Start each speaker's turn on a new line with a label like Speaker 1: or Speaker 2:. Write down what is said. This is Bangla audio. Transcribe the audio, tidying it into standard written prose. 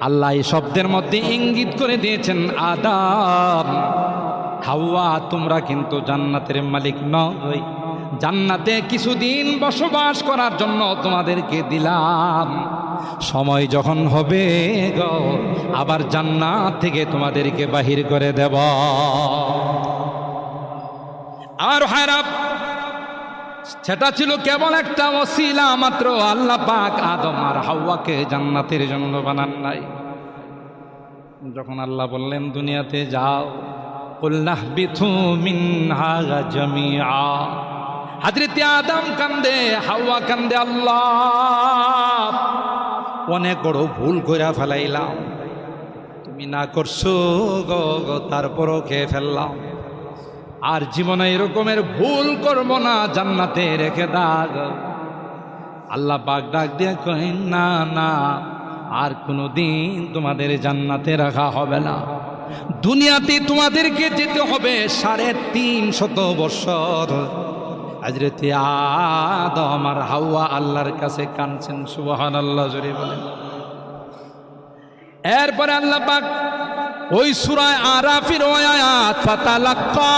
Speaker 1: আল্লাহ এই শব্দের মধ্যে ইঙ্গিত করে দিয়েছেন, আদম হাওয়া তোমরা কিন্তু জান্নাতের মালিক নয়, জান্নাতে কিছুদিন বসবাস করার জন্য তোমাদেরকে দিলাম, সময় যখন হবে গো আবার জান্নাত থেকে তোমাদেরকে বাহির করে দেব। আর হারাপ সেটা ছিল কেবল একটা ওসিলা মাত্র, আল্লাহ পাক আদম আর হাওয়াকে জান্নাতের জন্য বানান নাই। যখন আল্লাহ বললেন দুনিয়াতে যাও, কুল্লাহ বিথু মিনহা জামিআ, হযরত আদম কান্দে, হাওয়া কান্দে, আল্লাহ অনেক বড় ভুল করে ফেলাইলাম, তুমি না করছো গো, তারপরও খেয়ে ফেললাম, আর জীবনে এরকমের ভুল করব না, জান্নাতে রেখে দাগ। আল্লাহ পাক ডাক দিয়ে কই, না না, আর কোনোদিন তোমাদের জান্নাতে রাখা হবে না, দুনিয়াতে তোমাদেরকে যেতে হবে 350 বছর। হযরত আদম আর হাওয়া আল্লাহর কাছে কাঁদছেন, সুবহানাল্লাহ জোরে বলেন। এরপরে আল্লাহ পাক ওই সূরা আরাফের ওই আয়াত, ফাতালাক্কা